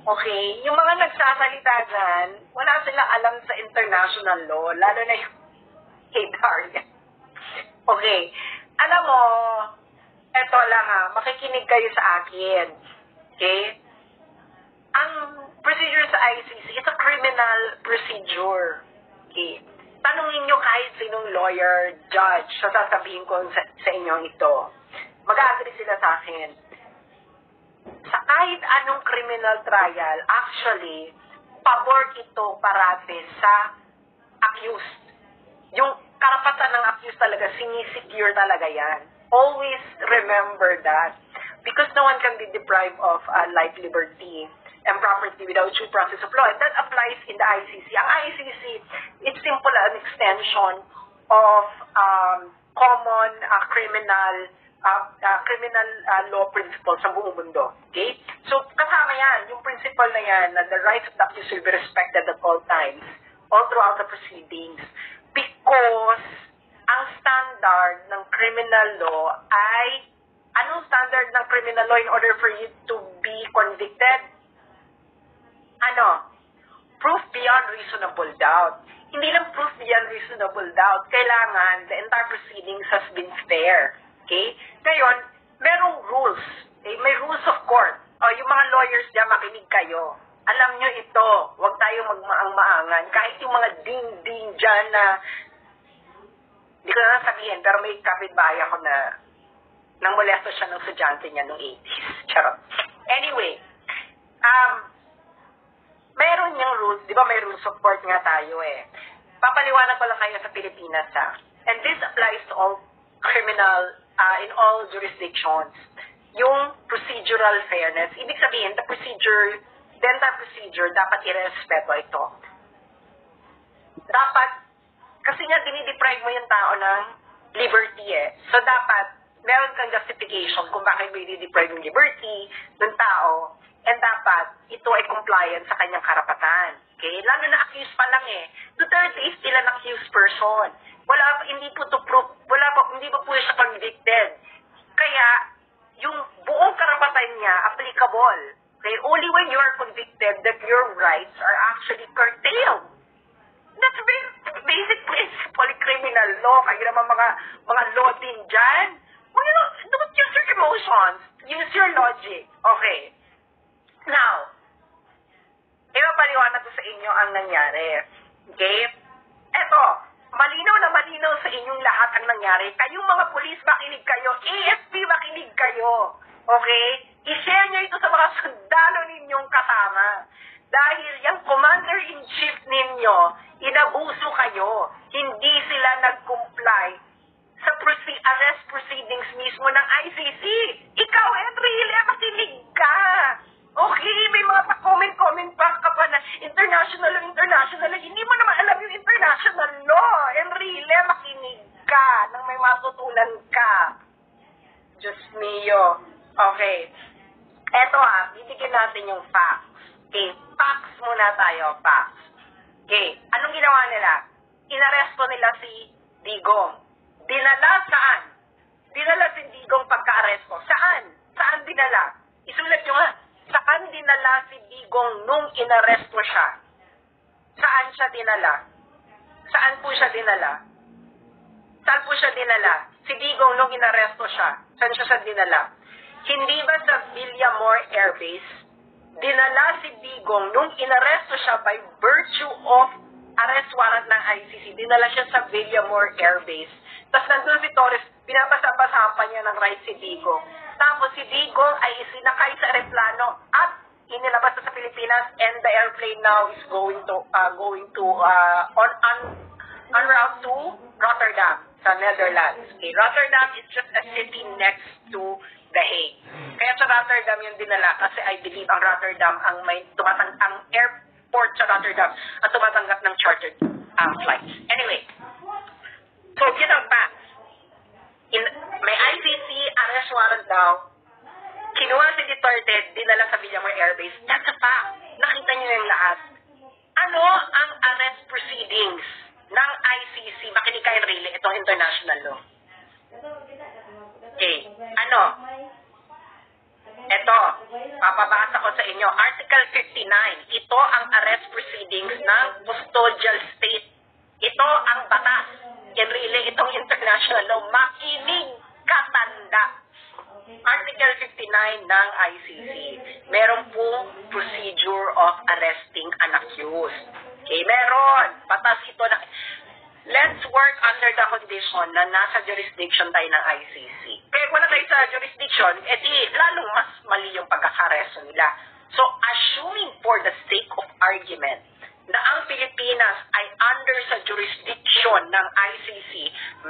Okay? Yung mga nagsasalita dyan, wala silang alam sa international law, lalo na yung kay Daria. Okay. Alam mo, eto lang makikinig kayo sa akin. Okay? Ang procedure sa ICC, it's a criminal procedure. Okay? Tanungin nyo kahit sinong lawyer, judge, sasabihin ko sa inyo ito. Mag-agree sila sa akin. Sa kahit anong criminal trial, actually, pabor ito parate sa accused. Yung karapatan ng accused talaga, sinisecure talaga yan. Always remember that. Because no one can be deprived of life, liberty, and property without due process of law. And that applies in the ICC. Ang ICC, it's simple an extension of common criminal law principles sa buong mundo. Okay? So, kasama yan, yung principle na yan, na the rights of the accused will be respected at all times, all throughout the proceedings. Because ang standard ng criminal law ay, anong standard ng criminal law in order for you to be convicted? Proof beyond reasonable doubt. Hindi lang proof beyond reasonable doubt. Kailangan the entire proceedings has been fair. Okay? Ngayon, merong rules. Okay? May rules of court. Yung mga lawyers dyan, makinig kayo. Alam nyo ito, huwag tayo magmaang-maangan. Kahit yung mga ding-ding dyan na, hindi ko na sabihin, pero may kapitbahay ako na nang molesto siya ng estudyante niya noong 80s. Charot. Anyway, meron niyang rules, di ba may rules of court nga tayo Papaliwanag ko lang kayo sa Pilipinas And this applies to all criminal, in all jurisdictions. Yung procedural fairness, ibig sabihin, the entire procedure, dapat i-respeto ito. Dapat, kasi nga dinideprive mo yung tao ng liberty So dapat, meron kang justification kung bakit mo i-deprive yung liberty ng tao. And dapat, ito ay compliant sa kanyang karapatan. Okay? Lalo na accused pa lang Duterte is still an accused person. Hindi pa po siya convicted. Kaya, yung buong karapatan niya, applicable. Okay? Only when you are convicted that your rights are actually curtailed. That's basic principle in criminal law. Kaya naman mga law din dyan. Don't use your emotions. Use your logic. Okay. Now, ipapaliwanag ko sa inyo ang nangyari. Okay? Eto, malinaw na malinaw sa inyong lahat ang nangyari. Kayong mga pulis, makinig kayo. AFP, makinig kayo. Okay? I-share nyo ito sa mga sundalo ninyong kasama. Dahil yung commander-in-chief ninyo, inabuso kayo. Hindi sila nag-comply sa arrest proceedings mismo ng ICC. Ikaw, Enrile, makinig ka. Okay, may mga pa-comment pa ka pa na international law. Hindi mo naman alam yung international law. Enrile, makinig ka nang may matutunan ka. Diyos mio. Okay. Eto bibigyan natin yung facts. Okay, facts muna tayo, facts. Okay, anong ginawa nila? Inaresto nila si Digong. Dinala saan? Dinala si Digong pagka-aresto. Saan? Saan dinala? Isulat nyo nga. Saan dinala si Digong nung inaresto siya? Saan siya dinala? Saan po siya dinala? Saan po siya dinala? Si Digong nung inaresto siya. Saan siya dinala? Hindi ba sa Villamor Air Base? Dinala si Digong nung inaresto siya by virtue of arrest warrant ng ICC. Dinala siya sa Villamor Air Base. Tapos nandun si Torres, pinapasa-pasahan pa niya ng right si Digong. Tapos si Digong ay isinakay sa aeroplano at inilabas sa Pilipinas, and the airplane now is going to on route to Rotterdam sa Netherlands. Okay, Rotterdam is just a city next to The Hague. Kaya sa Rotterdam yung dinala kasi I believe ang Rotterdam ang airport sa Rotterdam ang tumatanggap ng chartered flights. Anyway, so yun ang facts. May ICC arrest warrant daw. Kinuha si Duterte, dinala sa Villamor Air Base. That's a fact. Nakita niyo yung lahat. Ano ang arrest proceedings ng ICC? Makinig kayo, really, itong international law. Okay. Ano? Ito, papabasa ko sa inyo. Article 59. Ito ang arrest proceedings ng custodial state. Ito ang batas. Really, itong international law. Makinig katanda. Article 59 ng ICC. Meron pong procedure of arresting an accused. Okay, meron. Batas ito na... Let's work under the condition na nasa jurisdiction tayo ng ICC. Kaya wala tayo sa jurisdiction, lalong mas mali yung pagkakareso nila. So, assuming for the sake of argument na ang Pilipinas ay under sa jurisdiction ng ICC,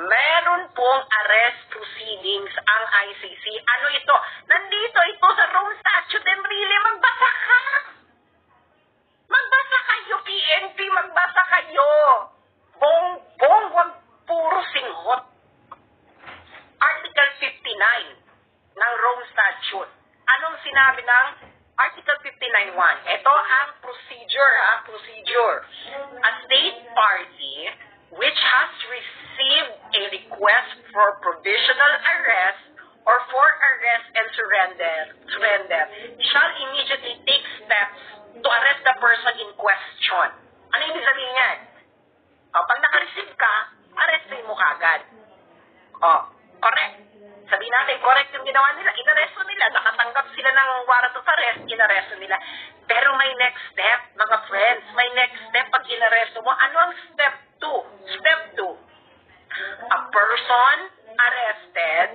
meron pong arrest proceedings ang ICC. Ano ito? Nandito ito sa Rome Statute and really, magbasa ka! Magbasa kayo, PNP, magbasa kayo! Bong, wag puro singhot. Article 59 ng Rome Statute. Anong sinabi ng Article 59.1? Ito ang procedure, procedure. A state party which has received a request for provisional arrest or for arrest and surrender shall immediately take steps to arrest the person in question. Ano ibig sabihin yan? Pag naka-receive ka, arrestin mo kagad. Correct. Sabihin natin, correct yung ginawa nila. Inaresto nila. Nakatanggap sila ng warrant of arrest. Inaresto nila. Pero may next step, mga friends. May next step pag inaresto mo. Ano ang step 2? Step 2. A person arrested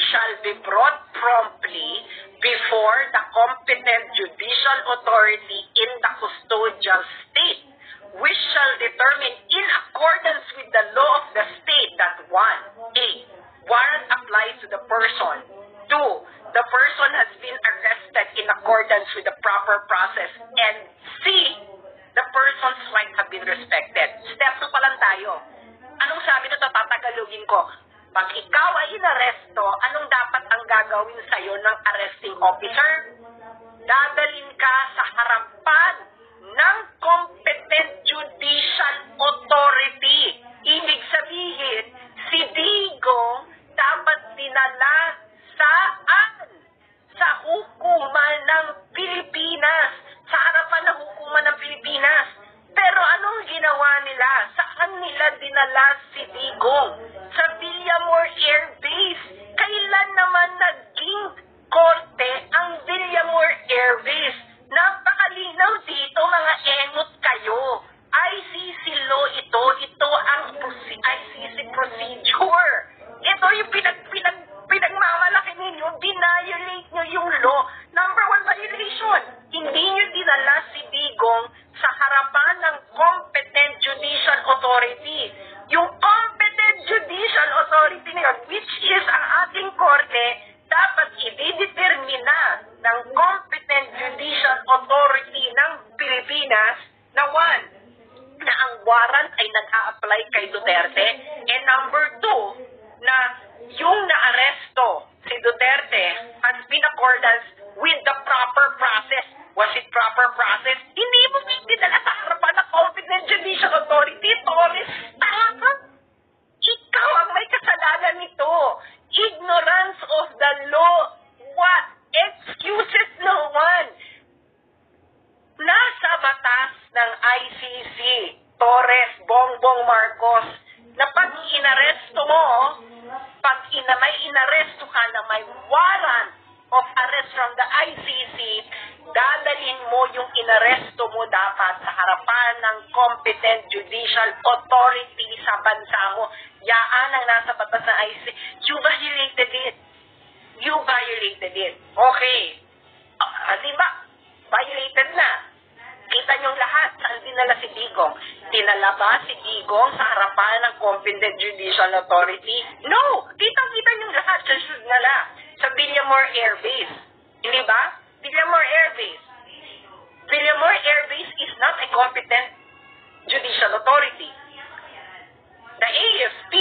shall be brought promptly before the competent judicial authority in the custodial state, which shall determine in accordance with the law of the state that 1. A. Warrant applies to the person. 2. The person has been arrested in accordance with the proper process. And C. The person's rights have been respected. Step 2 pa lang tayo. Anong sabi nito? Tatagalugin ko. Pag ikaw ay inaresto, anong dapat ang gagawin sa'yo ng arresting officer? Dadalin ka sa harapan ng competent judicial authority. Ibig sabihin, si Digong dapat dinala saan? Sa hukuman ng Pilipinas. Sa harapan ng hukuman ng Pilipinas. Pero anong ginawa nila? Saan nila dinala si Digong? Sa Villamor Air Base. Kailan naman naging korte ang Villamor Air Base? Napakalinaw dito, mga engot kayo. ICC law ito. Ito ang ICC procedure. Ito yung pinagmamalaki ninyo. Dinayolate nyo yung law. Number 1 violation. Hindi nyo dinala si Digong sa harapan ng competent judicial authority. Yung competent judicial authority na yun, which is ang ating korte, dapat i-determina ng competent judicial authority ng Pilipinas na 1, na ang warrant ay nag-a-apply kay Duterte, and number 2, na yung naaresto si Duterte has been accordance with the proper process. Was it proper process? Hindi mo dinala sa harapan ng competent judicial authority, Torres. Tama! Ikaw ang may kasalanan nito. Ignorance of the law. What? Excuses no one. Nasa batas ng ICC, Torres, Bongbong Marcos, na pag inaresto mo, may inaresto ka na may warrant of arrest from the ICC, dadalhin mo yung inaresto mo dapat sa harapan ng competent judicial authority sa bansa mo. Yaan ang nasa batas ng ICC. You violated it. You violated it. Okay. Diba? Violated na. Kita niyong lahat. Saan dinala si Digong? Dinala ba si Digong sa harapan ng competent judicial authority? No! Kitang-kita niyong lahat. Susunod na lang. Sa Villamor Air Base. Hindi ba? Villamor Air Base. Villamor Air Base is not a competent judicial authority. The AFP,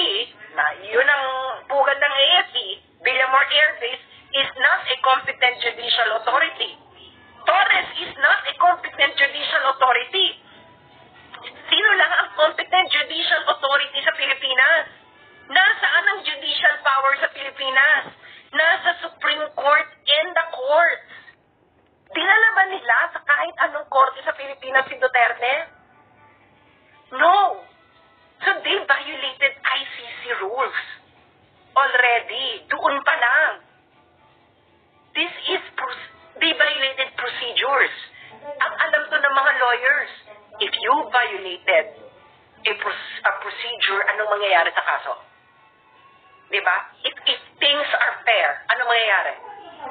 na yun ang pugad ng AFP, Villamor Air Base is not a competent judicial authority. Torres is not a competent judicial authority. Sino lang ang competent judicial authority sa Pilipinas? Nasaan ang judicial power sa Pilipinas? Nasa Supreme Court and the courts. Pilipinas si Duterte? No. So they violated ICC rules already. Doon pa lang. They violated procedures. Ang alam to ng mga lawyers, if you violated a procedure, anong mangyayari sa kaso? Diba? If things are fair, anong mangyayari?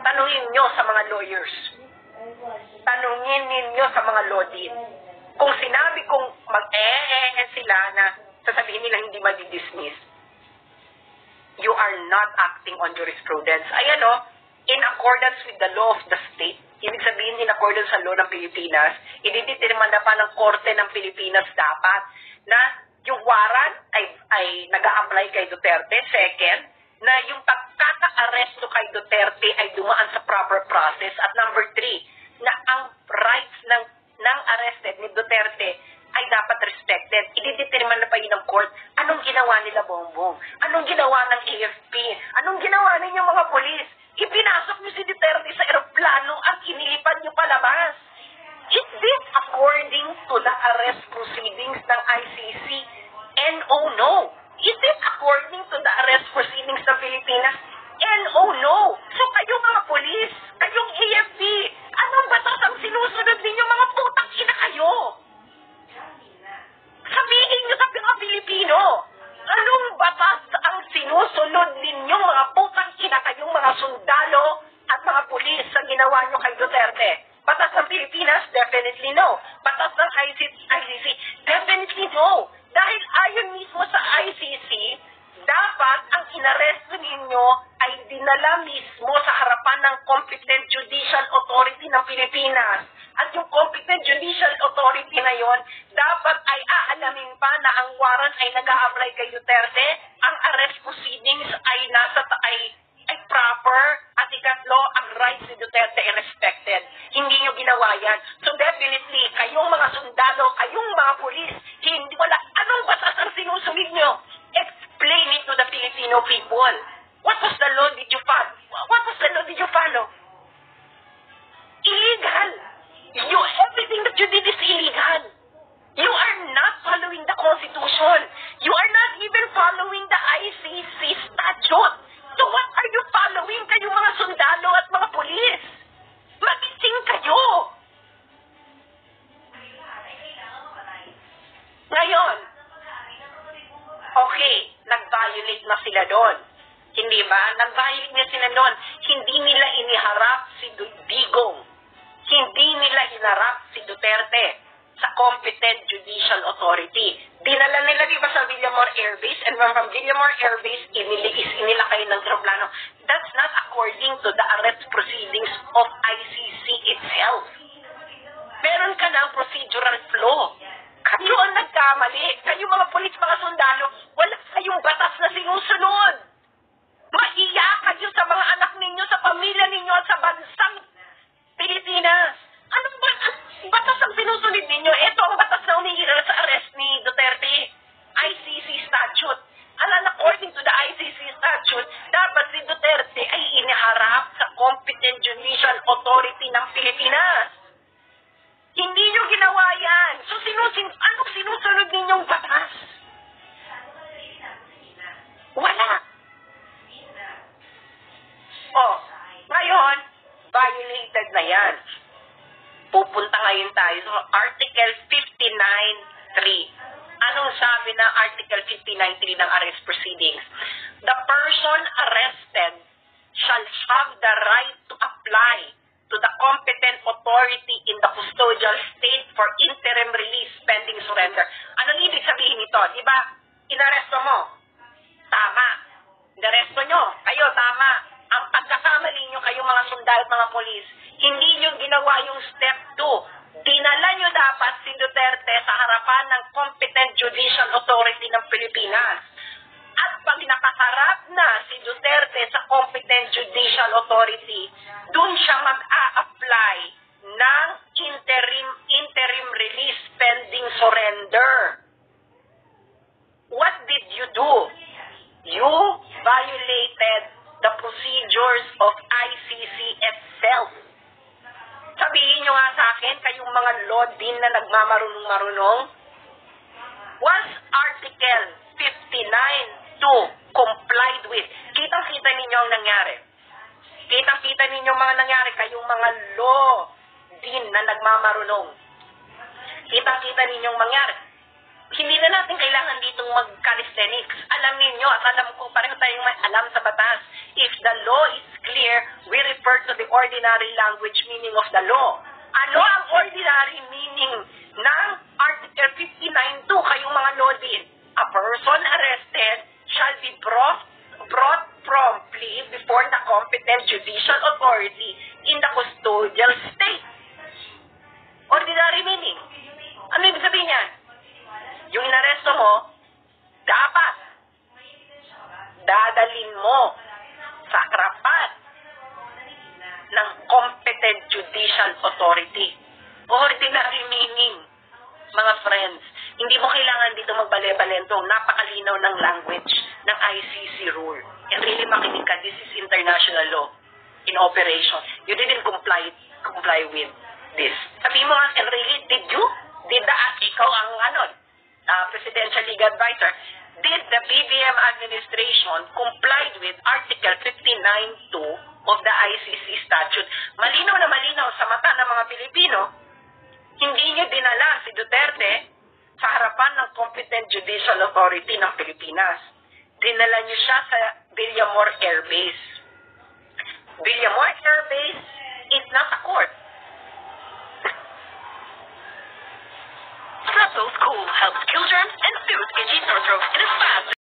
Tanungin nyo sa mga lawyers. Tanungin ninyo sa mga law dean. Kung sinabi kong sila na sasabihin nila hindi madi-dismiss, you are not acting on jurisprudence. Ayan o, in accordance with the law of the state, ibig sabihin in accordance sa law ng Pilipinas, ididetermine na pa ng Korte ng Pilipinas dapat na yung warrant ay nag-a-apply kay Duterte. Second, na yung pagkaka-aresto kay Duterte ay dumaan sa proper process. At number 3, na ang rights ng arrested ni Duterte ay dapat respected. Ididetermine na pa yun ng court. Anong ginawa nila, Bongbong? Anong ginawa ng AFP? Anong ginawa ninyong mga polis? Ipinasok niyo si Duterte sa eroplano at inilipad niyo palabas. Is this according to the arrest proceedings ng ICC? No, no. Is this according to the arrest proceedings ng Pilipinas? No, no. So kayo mga polis, kayong AFP, anong batas ang sinusunod ninyo mga putang ina kayo? Sabihin niyo sa mga Pilipino, anong batas ang sinusunod ninyong mga putang ina kayong mga sundalo at mga pulis sa ginawa niyo kay Duterte? Batas ng Pilipinas? Definitely no. Batas ng ICC? Definitely no. Dahil ayon mismo sa ICC, dapat ang inaresto ninyo ay dinala mismo sa harapan ng competent judicial authority ng Pilipinas. At yung competent judicial authority na yon, dapat ay aalamin pa na ang warrant ay nag-a-apply kay Duterte, ang arrest proceedings ay ay proper, at ikatlo, ang rights ni Duterte ay respected. Hindi nyo ginawa yan. So definitely, kayong mga sundalo, kayong mga pulis, hindi wala, anong batas ang sinusunod nyo? Explain it to the Filipino people. What was the law did you follow? What was the law did you follow? Illegal. Everything that you did is illegal. You are not following the Constitution. You are not even following the ICC statute. So what are you following, kayong mga sundalo at mga pulis? Magising kayo! Ngayon, okay, nag-violate na sila doon. Hindi ba? Nag-violate na sila doon. Hindi nila iniharap si Digong. Hindi nila hinarap si Duterte sa competent judicial authority. Dinala nila, di ba, sa Villamor Air Base, and from Villamor Air Base, inilakay ng aeroplano. That's not according to the arrest proceedings of ICC itself. Meron ka ng procedural flaw. Kayo ang nagkamali. Kayo mga pulis, mga sundalo, wala kayong batas na sinusunod. Mahiya kayo sa mga anak ninyo, sa pamilya ninyo, at sa bansang Pilipinas. Anong batas ang sinusunod ninyo? Ito ang batas na umihiral sa arrest ni Duterte. ICC statute. According to the ICC statute, dapat si Duterte ay iniharap sa competent judicial authority ng Pilipinas. Hindi nyo ginawa yan. So anong sinusunod ninyong batas? Wala. Ngayon, violated na yan. Pupunta ngayon tayo sa Article 59.3. Anong sabi ng Article 59.3 ng arrest proceedings? The person arrested shall have the right to apply to the competent authority in the custodial state for interim release pending surrender. Anong ibig sabihin nito? Diba, inaresto mo? Tama. Inaresto nyo? Kayo, tama. Ang pagkakamali nyo, kayo mga sundalo at mga polis, hindi nyo ginawa yung step 2. Dinala nyo dapat si Duterte sa harapan ng competent judicial authority ng Pilipinas. At pag nakaharap na si Duterte sa competent judicial authority, dun siya mag-a-apply ng interim release pending surrender. What did you do? You violated the procedures of ICC itself. Sabihin nyo nga sa akin, kayong mga mga law din na nagmamarunong-marunong? Was Article 59.2 complied with? Kitang-kita ninyo ang nangyari. Kitang-kita ninyo mga nangyari, kayong mga law din na nagmamarunong. Kitang-kita ninyong mangyari. Hindi na natin kailangan ditong mag-calisthenics. Alam ninyo at alam ko, pareho tayong may alam sa batas. If the law is clear, we refer to the ordinary language meaning of the law. Ano ang ordinary meaning ng Article 59.2? Kayong mga law din. A person arrested shall be brought promptly before the competent judicial authority in the custodial state. Ordinary meaning. Ano ibig sabihin yan? Yung inaresto mo, dapat dadalin mo sa harapan ng competent judicial authority. Ordinary meaning, mga friends. Hindi mo kailangan dito magbale-balento. Napakalinaw ng language ng ICC rule. And really makinig ka, this is international law in operation. You didn't comply with this. Sabi mo nga, and really, did ikaw ang presidential legal advisor, did the BBM administration complied with Article 59.2 of the ICC statute? Malinaw na malinaw sa mata ng mga Pilipino, hindi niyo dinala si Duterte sa harapan ng competent judicial authority ng Pilipinas. Dinala niyo siya sa Villamor Air Base. Villamor Air Base is not a court. Strepsils Cool helps kill germs and soothe itchy sore throat in a fast